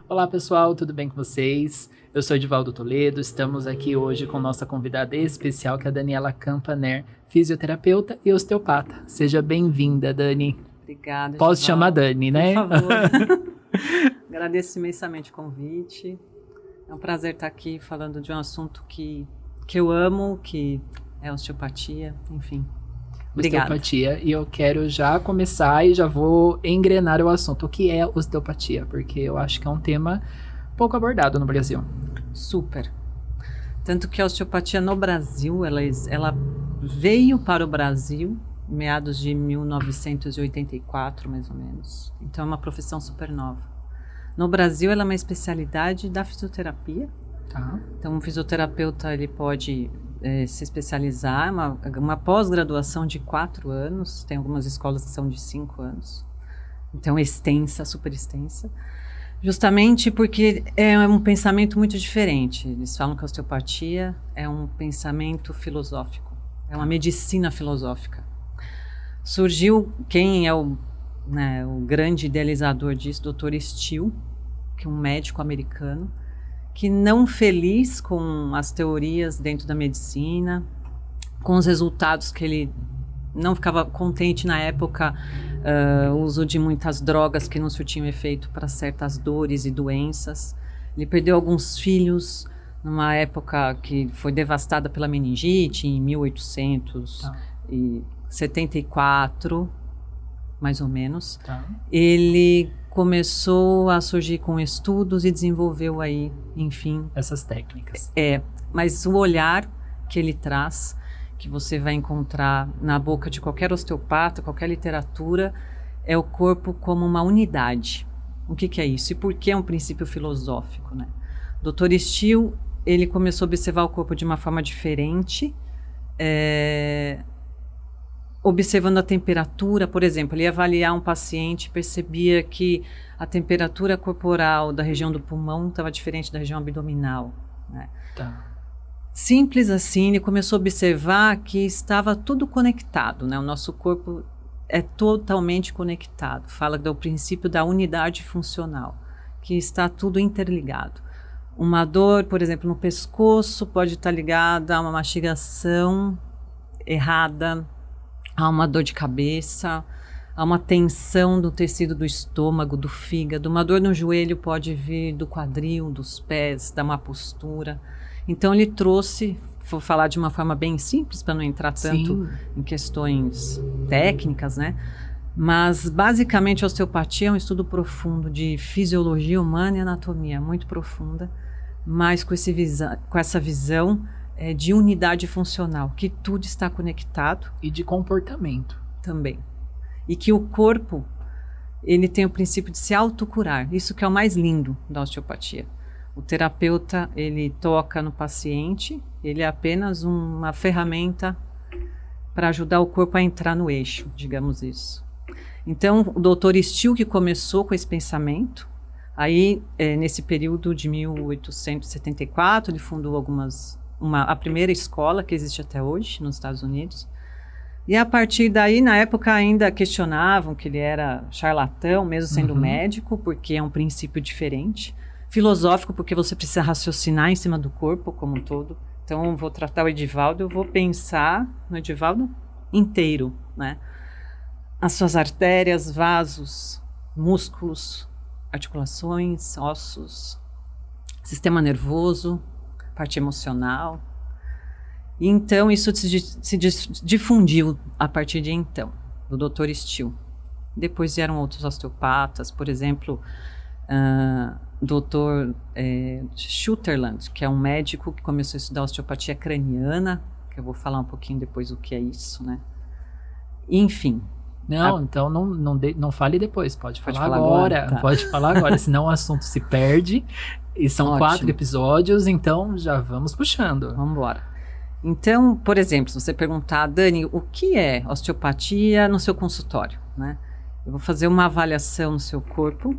Olá pessoal, tudo bem com vocês? Eu sou Edivaldo Toledo, estamos aqui hoje com nossa convidada especial, que é a Daniela Campaner, fisioterapeuta e osteopata. Seja bem-vinda, Dani. Obrigada, Posso Edivaldo. chamar Dani, né? Por favor. Agradeço imensamente o convite. É um prazer estar aqui falando de um assunto que eu amo, que é osteopatia, enfim. Obrigada. Osteopatia, e eu quero já começar e já vou engrenar o assunto. O que é osteopatia? Porque eu acho que é um tema pouco abordado no Brasil. Super. Tanto que a osteopatia no Brasil, ela veio para o Brasil em meados de 1984, mais ou menos. Então é uma profissão super nova. No Brasil, ela é uma especialidade da fisioterapia. Tá. Então, um fisioterapeuta ele pode se especializar, uma pós-graduação de 4 anos, tem algumas escolas que são de 5 anos, então extensa, super extensa, justamente porque é um pensamento muito diferente. Eles falam que a osteopatia é um pensamento filosófico, é uma medicina filosófica. Surgiu, quem é o grande idealizador disso, Dr. Steele, que é um médico americano, que não feliz com as teorias dentro da medicina, com os resultados que ele não ficava contente na época, o uso de muitas drogas que não surtiam efeito para certas dores e doenças. Ele perdeu alguns filhos numa época que foi devastada pela meningite, em 1874, mais ou menos. Tá. Ele começou a surgir com estudos e desenvolveu aí, enfim, essas técnicas. Mas o olhar que ele traz, que você vai encontrar na boca de qualquer osteopata, qualquer literatura, é o corpo como uma unidade. O que é isso? E por que é um princípio filosófico, né? Dr. Steele, ele começou a observar o corpo de uma forma diferente, observando a temperatura, por exemplo, ele ia avaliar um paciente, percebia que a temperatura corporal da região do pulmão estava diferente da região abdominal, né? Tá. Simples assim, ele começou a observar que estava tudo conectado, né? O nosso corpo é totalmente conectado. Fala do princípio da unidade funcional, que está tudo interligado. Uma dor, por exemplo, no pescoço pode estar ligada a uma mastigação errada, há uma dor de cabeça, há uma tensão do tecido do estômago, do fígado. Uma dor no joelho pode vir do quadril, dos pés, da má postura. Então ele trouxe, vou falar de uma forma bem simples para não entrar tanto em questões técnicas, né? Mas basicamente a osteopatia é um estudo profundo de fisiologia humana e anatomia, muito profunda, mas com essa visão de unidade funcional, que tudo está conectado. E de comportamento. Também. E que o corpo, ele tem o princípio de se autocurar. Isso que é o mais lindo da osteopatia. O terapeuta, ele toca no paciente, ele é apenas uma ferramenta para ajudar o corpo a entrar no eixo, digamos isso. Então, o Dr. Steele, que começou com esse pensamento, aí, nesse período de 1874, ele fundou a primeira escola que existe até hoje nos Estados Unidos. E a partir daí, na época ainda questionavam que ele era charlatão, mesmo sendo médico, porque é um princípio diferente. Filosófico, porque você precisa raciocinar em cima do corpo como um todo. Então, eu vou tratar o Edivaldo, eu vou pensar no Edivaldo inteiro, né? As suas artérias, vasos, músculos, articulações, ossos, sistema nervoso, parte emocional. E então isso se difundiu a partir de então, do Dr. Steele. Depois vieram outros osteopatas, por exemplo, Dr. Sutherland, que é um médico que começou a estudar osteopatia craniana, que eu vou falar um pouquinho depois o que é isso, né? Enfim. Não, então não fale depois, pode falar agora. Tá. Pode falar agora, senão o assunto se perde. E são 4 episódios, então já vamos puxando. Vamos embora. Então, por exemplo, se você perguntar, Dani, o que é osteopatia no seu consultório, né? Eu vou fazer uma avaliação no seu corpo,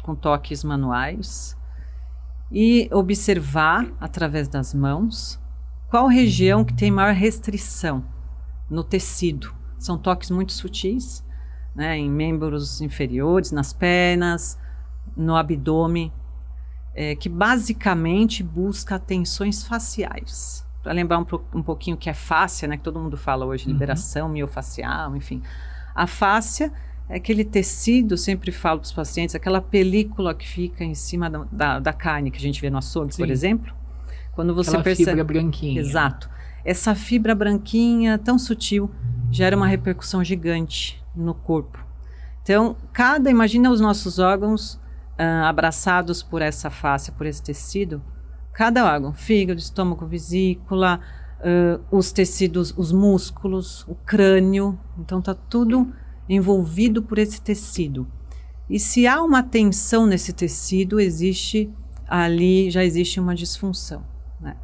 com toques manuais, e observar, através das mãos, qual região que tem maior restrição no tecido, São toques muito sutis, né, em membros inferiores, nas pernas, no abdômen, que basicamente busca tensões faciais. Para lembrar um pouquinho que é fáscia, né, que todo mundo fala hoje, liberação miofacial, enfim. A fáscia é aquele tecido, sempre falo para os pacientes, aquela película que fica em cima da carne que a gente vê no açougue, por exemplo. Quando você aquela percebe... fibra branquinha. Exato. Essa fibra branquinha, tão sutil, gera uma repercussão gigante no corpo. Então, imagina os nossos órgãos abraçados por essa fáscia, por esse tecido. Cada órgão, fígado, estômago, vesícula, os tecidos, os músculos, o crânio. Então, está tudo envolvido por esse tecido. E se há uma tensão nesse tecido, já existe uma disfunção, né?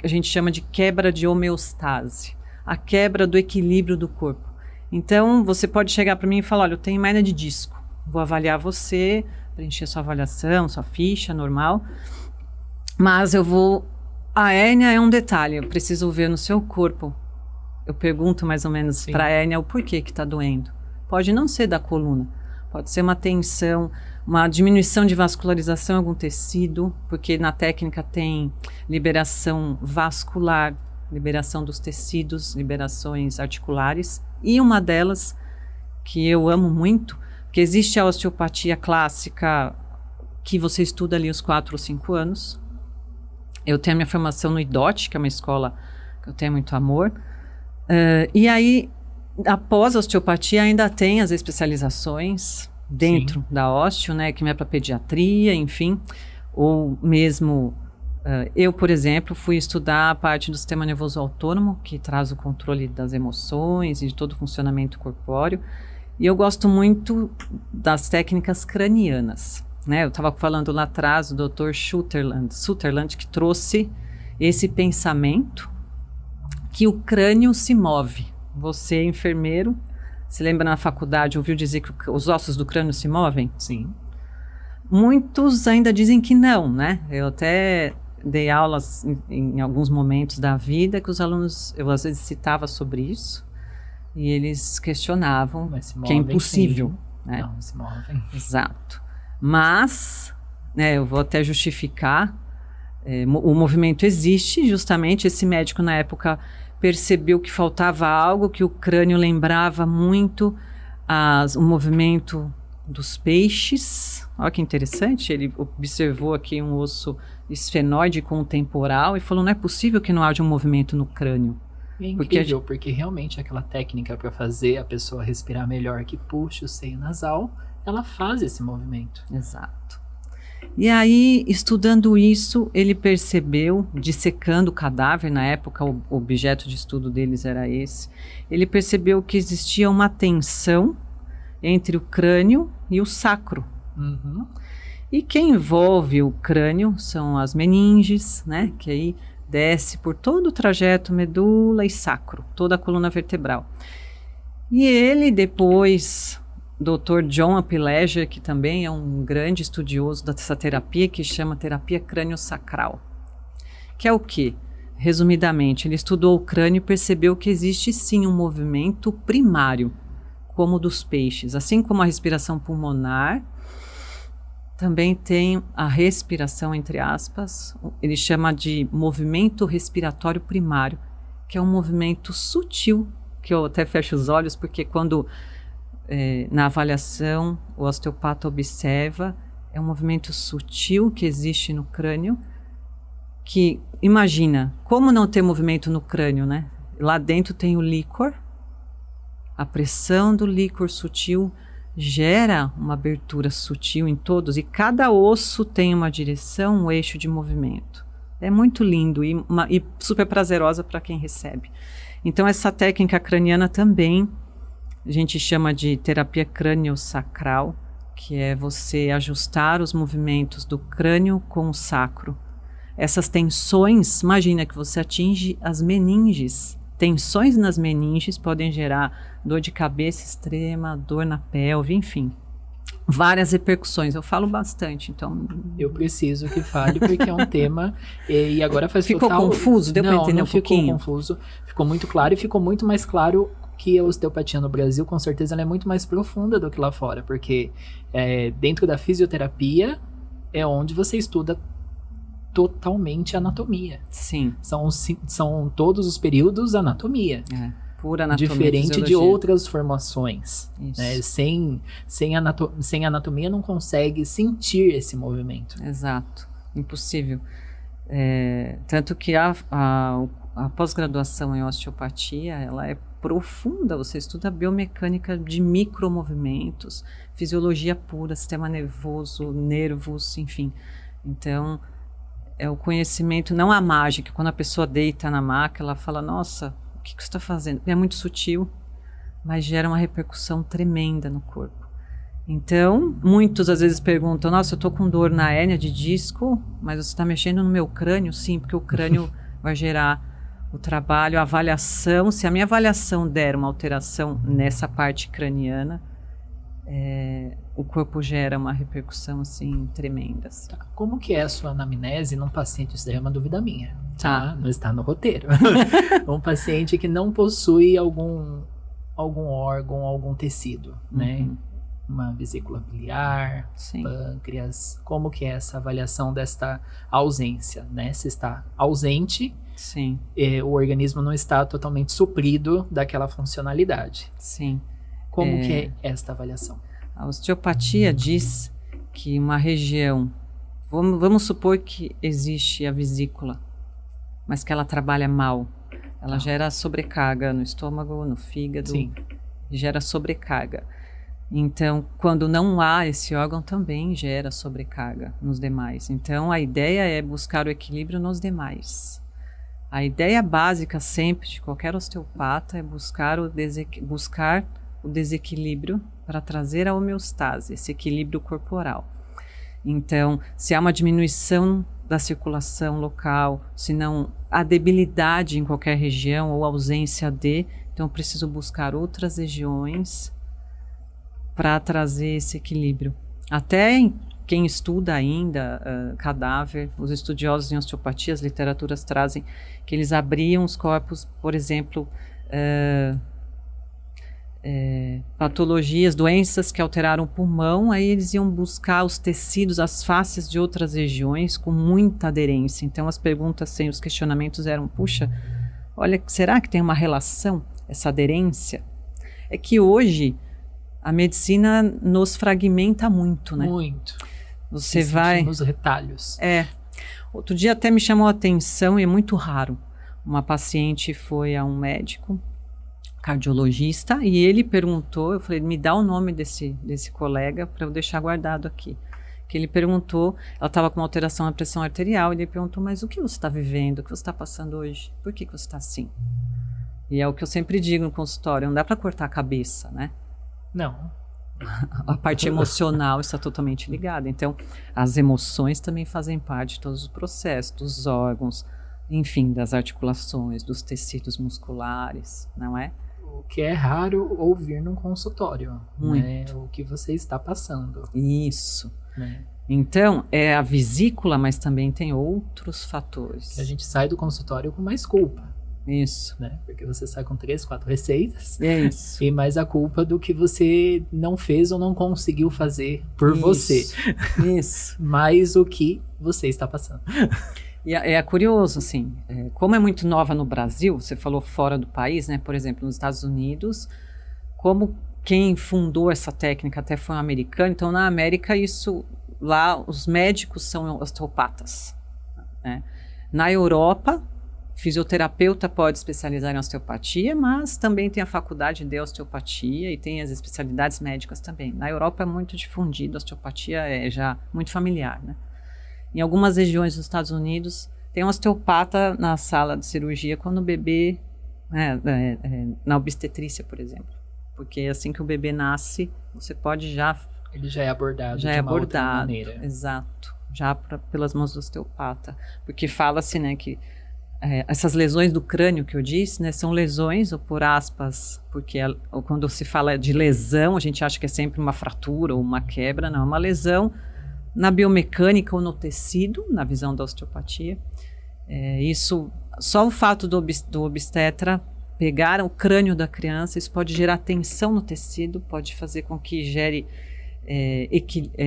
A gente chama de quebra de homeostase, a quebra do equilíbrio do corpo. Então, você pode chegar para mim e falar, olha, eu tenho hérnia de disco, vou avaliar você, preencher sua avaliação, sua ficha normal, mas a hérnia é um detalhe, eu preciso ver no seu corpo. Eu pergunto mais ou menos para a hérnia o porquê que está doendo. Pode não ser da coluna, pode ser uma tensão, uma diminuição de vascularização em algum tecido, porque na técnica tem liberação vascular, liberação dos tecidos, liberações articulares, e uma delas, que eu amo muito, que existe a osteopatia clássica, que você estuda ali os 4 ou 5 anos. Eu tenho a minha formação no IDOT, que é uma escola que eu tenho muito amor, e aí, após a osteopatia, ainda tem as especializações dentro da osteo, né, que é para pediatria, enfim, ou mesmo eu, por exemplo, fui estudar a parte do sistema nervoso autônomo, que traz o controle das emoções e de todo o funcionamento corpóreo, e eu gosto muito das técnicas cranianas, né? Eu estava falando lá atrás do Dr. Sutherland, que trouxe esse pensamento que o crânio se move. Você, enfermeiro, se lembra na faculdade, ouviu dizer que os ossos do crânio se movem? Sim. Muitos ainda dizem que não, né? Eu até dei aulas em alguns momentos da vida que os alunos, eu às vezes citava sobre isso, e eles questionavam que é impossível. Né? Não, se movem. Exato. Mas, né, eu vou até justificar, o movimento existe, justamente esse médico na época percebeu que faltava algo, que o crânio lembrava muito o movimento dos peixes. Olha que interessante, ele observou aqui um osso esfenoide com o temporal e falou, não é possível que não haja um movimento no crânio. É incrível, porque realmente aquela técnica para fazer a pessoa respirar melhor, que puxa o seio nasal, ela faz esse movimento. Exato. E aí, estudando isso, ele percebeu, dissecando o cadáver, na época o objeto de estudo deles era esse, ele percebeu que existia uma tensão entre o crânio e o sacro. Uhum. E quem envolve o crânio são as meninges, né, que aí desce por todo o trajeto medula e sacro, toda a coluna vertebral. E ele depois, Dr. John Apileger, que também é um grande estudioso dessa terapia, que chama terapia crânio-sacral, que é o quê? Resumidamente, ele estudou o crânio e percebeu que existe sim um movimento primário, como o dos peixes, assim como a respiração pulmonar, também tem a respiração, entre aspas, ele chama de movimento respiratório primário, que é um movimento sutil, que eu até fecho os olhos, porque quando na avaliação o osteopata observa, é um movimento sutil que existe no crânio, que, imagina, como não ter movimento no crânio, né? Lá dentro tem o líquor, a pressão do líquor sutil gera uma abertura sutil em todos, e cada osso tem uma direção, um eixo de movimento. É muito lindo e super prazerosa para quem recebe. Então, essa técnica craniana também a gente chama de terapia crânio-sacral, que é você ajustar os movimentos do crânio com o sacro. Essas tensões, imagina que você atinge as meninges. Tensões nas meninges podem gerar dor de cabeça extrema, dor na pelve, enfim. Várias repercussões. Eu falo bastante, então... Eu preciso que fale, porque é um tema... E agora faz ficou total... confuso? Deu para entender um pouquinho? Não ficou confuso. Ficou muito claro, e ficou muito mais claro que a osteopatia no Brasil, com certeza, ela é muito mais profunda do que lá fora, porque dentro da fisioterapia é onde você estuda totalmente anatomia. Sim. São todos os períodos anatomia. Pura anatomia. Diferente de outras formações. Isso. Né? Sem anatomia não consegue sentir esse movimento. Exato. Impossível. Tanto que a pós-graduação em osteopatia, ela é profunda. Você estuda biomecânica de micromovimentos, fisiologia pura, sistema nervoso, nervos, enfim. Então, é o conhecimento, não a mágica. Quando a pessoa deita na maca, ela fala, nossa, o que você está fazendo? É muito sutil, mas gera uma repercussão tremenda no corpo. Então, muitos às vezes perguntam, nossa, eu estou com dor na hérnia de disco, mas você está mexendo no meu crânio? Sim, porque o crânio vai gerar o trabalho, a avaliação. Se a minha avaliação der uma alteração nessa parte craniana, o corpo gera uma repercussão assim tremenda. Assim. Tá. Como que é a sua anamnese num paciente? Isso daí é uma dúvida minha. Tá. Não está no roteiro. Um paciente que não possui algum órgão, algum tecido, né? Uma vesícula biliar, Sim. pâncreas. Como que é essa avaliação desta ausência, né? Se está ausente, Sim. O organismo não está totalmente suprido daquela funcionalidade. Sim. Como que é esta avaliação? A osteopatia diz que uma região, vamos supor que existe a vesícula, mas que ela trabalha mal. Ela gera sobrecarga no estômago, no fígado, Sim. Gera sobrecarga. Então, quando não há esse órgão, também gera sobrecarga nos demais. Então, a ideia é buscar o equilíbrio nos demais. A ideia básica sempre de qualquer osteopata é buscar o desequilíbrio para trazer a homeostase, esse equilíbrio corporal. Então, se há uma diminuição da circulação local, se não há debilidade em qualquer região ou ausência de, então eu preciso buscar outras regiões para trazer esse equilíbrio. Até quem estuda ainda cadáver, os estudiosos em osteopatia, as literaturas trazem que eles abriam os corpos, por exemplo, patologias, doenças que alteraram o pulmão, aí eles iam buscar os tecidos, as faces de outras regiões com muita aderência. Então as perguntas, os questionamentos eram, puxa, olha, será que tem uma relação, essa aderência? É que hoje a medicina nos fragmenta muito, né? Muito. Você vai nos retalhos. Outro dia até me chamou a atenção, e é muito raro. Uma paciente foi a um médico cardiologista e ele perguntou, eu falei, me dá o nome desse colega para eu deixar guardado aqui. Que ele perguntou, ela estava com uma alteração na pressão arterial, e ele perguntou, mas o que você está vivendo, o que você está passando hoje? Por que você está assim? E é o que eu sempre digo no consultório, não dá para cortar a cabeça, né? Não. A parte emocional está totalmente ligada. Então, as emoções também fazem parte de todos os processos, dos órgãos, enfim, das articulações, dos tecidos musculares, não é? O que é raro ouvir num consultório, Muito. né? O que você está passando. Isso. Né? Então, é a vesícula, mas também tem outros fatores. A gente sai do consultório com mais culpa. Isso. Né? Porque você sai com 3, 4 receitas. É isso. E mais a culpa do que você não fez ou não conseguiu fazer por você. Isso. Mais o que você está passando. E é curioso, assim, como é muito nova no Brasil, você falou fora do país, né? Por exemplo, nos Estados Unidos, como quem fundou essa técnica até foi um americano, então na América lá os médicos são osteopatas, né? Na Europa, fisioterapeuta pode especializar em osteopatia, mas também tem a faculdade de osteopatia e tem as especialidades médicas também. Na Europa é muito difundido, a osteopatia é já muito familiar, né? Em algumas regiões dos Estados Unidos, tem um osteopata na sala de cirurgia quando o bebê, na obstetrícia, por exemplo. Porque assim que o bebê nasce, você pode ele já é abordado já de é uma outra abordado, maneira. exato, já pelas mãos do osteopata. Porque fala-se, né, que essas lesões do crânio que eu disse, né, são lesões, ou por aspas, porque quando se fala de lesão, a gente acha que é sempre uma fratura ou uma quebra, não, é uma lesão na biomecânica ou no tecido, na visão da osteopatia. Isso, só o fato do obstetra pegar o crânio da criança, isso pode gerar tensão no tecido, pode fazer com que gere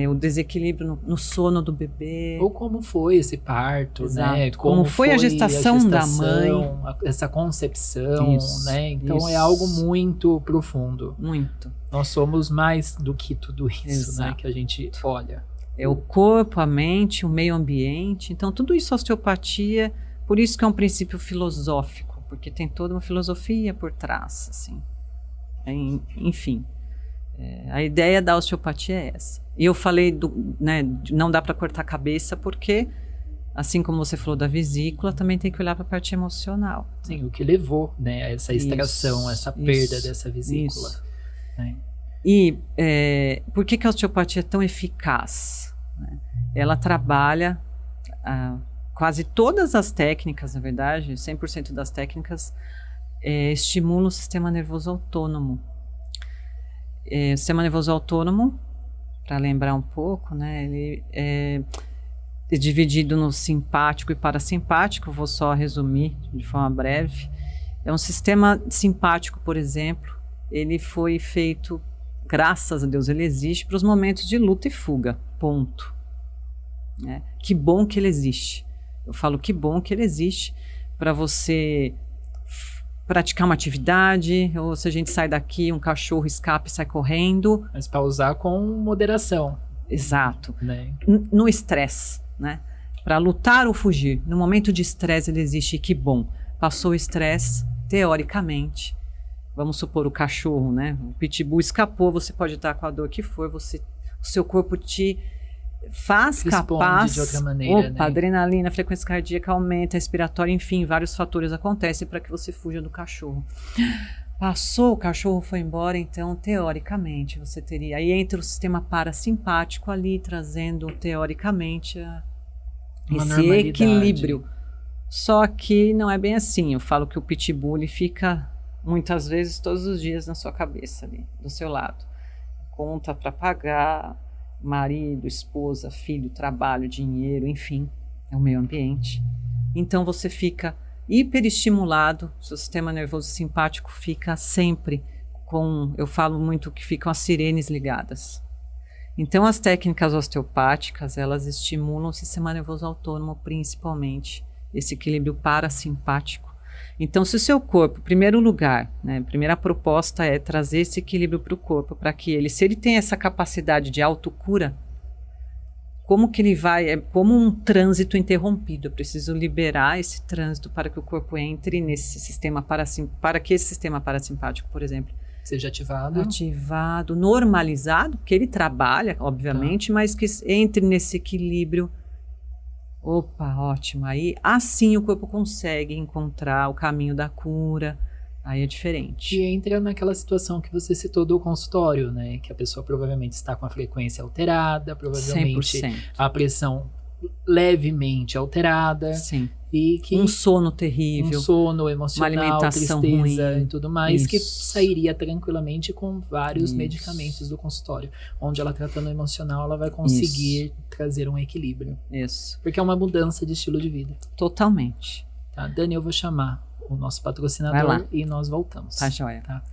o desequilíbrio no sono do bebê. Ou como foi esse parto, Exato. né? Como foi a gestação da mãe. Essa concepção, Isso, né? Então isso. é algo muito profundo. Muito. Nós somos mais do que tudo isso, Exato. né? Que a gente olha. É o corpo, a mente, o meio ambiente. Então, tudo isso é osteopatia, por isso que é um princípio filosófico, porque tem toda uma filosofia por trás, assim. Enfim, a ideia da osteopatia é essa. E eu falei, não dá para cortar a cabeça, porque, assim como você falou da vesícula, também tem que olhar para a parte emocional. Sim, o que levou, né, a essa extração, essa perda dessa vesícula. Isso. Né? E por que a osteopatia é tão eficaz? Né? Ela trabalha quase todas as técnicas, na verdade, 100% das técnicas estimulam o sistema nervoso autônomo. O sistema nervoso autônomo, para lembrar um pouco, né, ele é dividido no simpático e parasimpático, vou só resumir de forma breve. É um sistema simpático, por exemplo, ele foi feito, graças a Deus ele existe, para os momentos de luta e fuga, ponto. Né? Que bom que ele existe. Eu falo que bom que ele existe para você praticar uma atividade, ou se a gente sai daqui, um cachorro escapa e sai correndo. Mas para usar com moderação. Exato. Né? No estresse, né? Para lutar ou fugir. No momento de estresse ele existe, que bom. Passou o estresse, teoricamente, vamos supor o cachorro, né? O pitbull escapou, você pode estar com a dor que for, o seu corpo te faz capaz. De outra maneira, né? Adrenalina, frequência cardíaca aumenta, respiratória, enfim, vários fatores acontecem para que você fuja do cachorro. Passou, o cachorro foi embora, então, teoricamente, você teria... Aí entra o sistema parasimpático ali, trazendo, teoricamente, esse equilíbrio. Só que não é bem assim. Eu falo que o pitbull ele fica, muitas vezes, todos os dias na sua cabeça ali, do seu lado. Conta para pagar, marido, esposa, filho, trabalho, dinheiro, enfim, é o meio ambiente. Então você fica hiperestimulado, seu sistema nervoso simpático fica sempre eu falo muito que ficam as sirenes ligadas. Então as técnicas osteopáticas, elas estimulam o sistema nervoso autônomo, principalmente, esse equilíbrio parasimpático. Então, se o seu corpo, em primeiro lugar, né, a primeira proposta é trazer esse equilíbrio para o corpo, para que ele, se ele tem essa capacidade de autocura, como que ele vai, é como um trânsito interrompido, eu preciso liberar esse trânsito para que o corpo entre nesse sistema para que esse sistema parasimpático, por exemplo, seja ativado, normalizado, porque ele trabalha, obviamente, mas que entre nesse equilíbrio. Opa, ótimo. Aí, assim o corpo consegue encontrar o caminho da cura. Aí é diferente. E entra naquela situação que você citou do consultório, né? Que a pessoa provavelmente está com a frequência alterada, provavelmente 100%. A pressão levemente alterada. Sim. E que um sono terrível. Um sono emocional, uma alimentação tristeza ruim. E tudo mais. Isso. Que sairia tranquilamente com vários medicamentos do consultório. Onde ela tratando o emocional, ela vai conseguir trazer um equilíbrio. Isso. Porque é uma mudança de estilo de vida. Totalmente. Tá, Dani, eu vou chamar o nosso patrocinador e nós voltamos. Tá joia. Tá.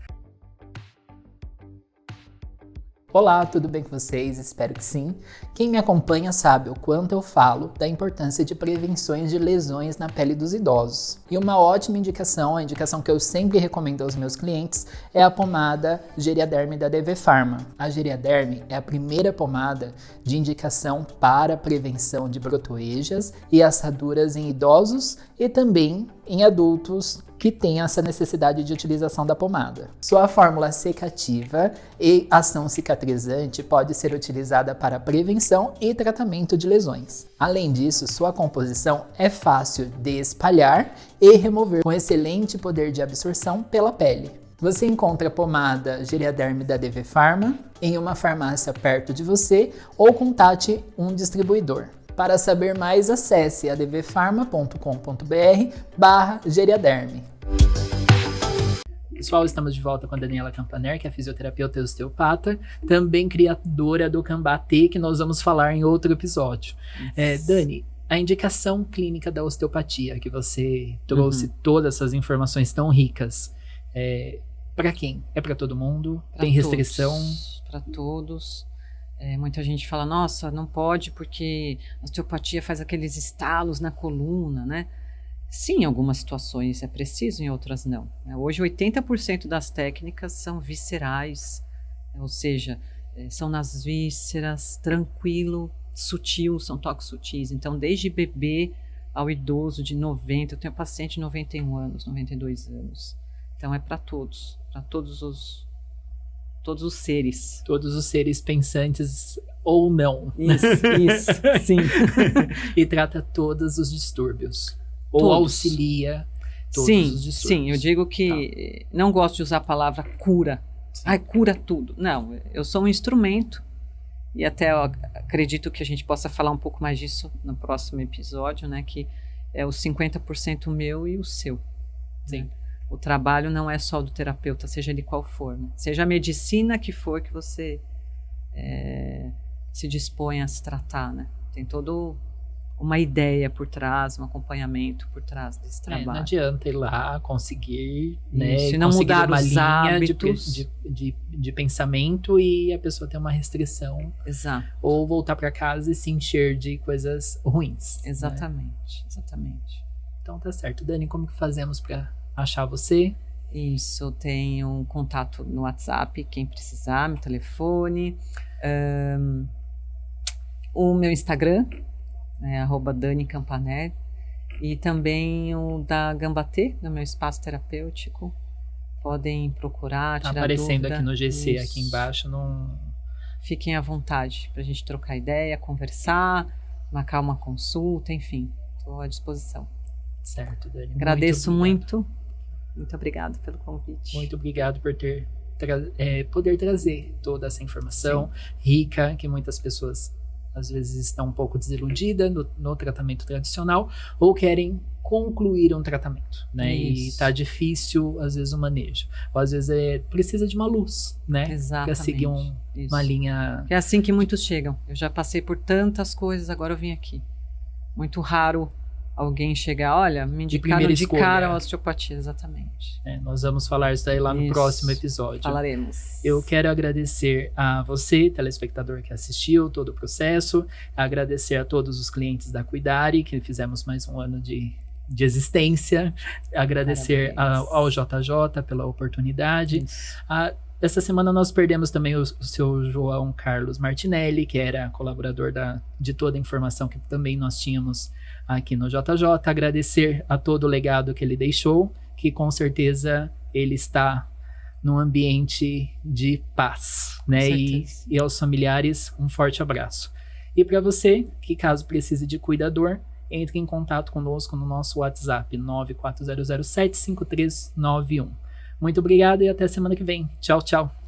Olá, tudo bem com vocês? Espero que sim. Quem me acompanha sabe o quanto eu falo da importância de prevenções de lesões na pele dos idosos. E uma ótima indicação, a indicação que eu sempre recomendo aos meus clientes, é a pomada Geriaderm da DV Pharma. A Geriaderm é a primeira pomada de indicação para prevenção de brotoejas e assaduras em idosos e também em adultos que têm essa necessidade de utilização da pomada. Sua fórmula secativa e ação cicatrizante pode ser utilizada para prevenção e tratamento de lesões. Além disso, sua composição é fácil de espalhar e remover, com excelente poder de absorção pela pele. Você encontra a pomada Geriaderm da DV Pharma em uma farmácia perto de você ou contate um distribuidor. Para saber mais, acesse advpharma.com.br/Geriaderm. Pessoal, estamos de volta com a Daniela Campaner, que é fisioterapeuta e osteopata, também criadora do Cambatê, que nós vamos falar em outro episódio. Dani, a indicação clínica da osteopatia, que você trouxe todas essas informações tão ricas, Para quem? É para todo mundo? Pra Tem restrição? Para todos. Muita gente fala, nossa, não pode porque a osteopatia faz aqueles estalos na coluna, né? Sim, em algumas situações é preciso, em outras não. Hoje, 80% das técnicas são viscerais, ou seja, são nas vísceras, tranquilo, sutil, são toques sutis. Então, desde bebê ao idoso de 90, eu tenho paciente de 91 anos, 92 anos. Então, é para todos os seres. Todos os seres pensantes ou não. Isso, sim. E trata todos os distúrbios. Ou Todos. auxilia todos os distúrbios. Sim, eu digo que não gosto de usar a palavra cura. Ai, cura tudo. Não, eu sou um instrumento e até eu acredito que a gente possa falar um pouco mais disso no próximo episódio, né? Que é o 50% meu e o seu. Sim. Né? O trabalho não é só do terapeuta, seja ele qual for. Né? Seja a medicina que for que você se dispõe a se tratar, né? Tem todo uma ideia por trás, um acompanhamento por trás desse trabalho. Não adianta ir lá conseguir, né, se não conseguir mudar uma os linha hábitos de pensamento e a pessoa ter uma restrição. Exato. Ou voltar para casa e se encher de coisas ruins. Exatamente, exatamente. Então tá certo. Dani, como que fazemos para achar você? Isso, eu tenho um contato no WhatsApp, quem precisar, meu telefone, o meu Instagram, @Dani Campaner, e também o da Gambatê, do meu espaço terapêutico. Podem procurar, tirar aparecendo dúvida. aqui no GC, Isso. aqui embaixo. Fiquem à vontade para a gente trocar ideia, conversar, marcar uma consulta, enfim, estou à disposição. Certo, Dani. Agradeço muito. Muito obrigada pelo convite. Muito obrigado por poder trazer toda essa informação rica, que muitas pessoas às vezes estão um pouco desiludidas no tratamento tradicional ou querem concluir um tratamento, né? Isso. E tá difícil, às vezes, o manejo. Ou às vezes precisa de uma luz, né? Exatamente. Para seguir uma linha... É assim que muitos chegam. Eu já passei por tantas coisas, agora eu vim aqui. Muito raro alguém chegar, olha, me indicaram de cara a osteopatia, exatamente. Nós vamos falar isso daí lá no próximo episódio. Falaremos. Eu quero agradecer a você, telespectador que assistiu todo o processo, agradecer a todos os clientes da Cuidare, que fizemos mais um ano de existência, agradecer ao JJ pela oportunidade. Essa semana nós perdemos também o seu João Carlos Martinelli, que era colaborador de toda a informação que também nós tínhamos aqui no JJ. Agradecer a todo o legado que ele deixou, que com certeza ele está num ambiente de paz, né? E aos familiares, um forte abraço. E para você, que caso precise de cuidador, entre em contato conosco no nosso WhatsApp 940075391. Muito obrigado e até semana que vem. Tchau, tchau.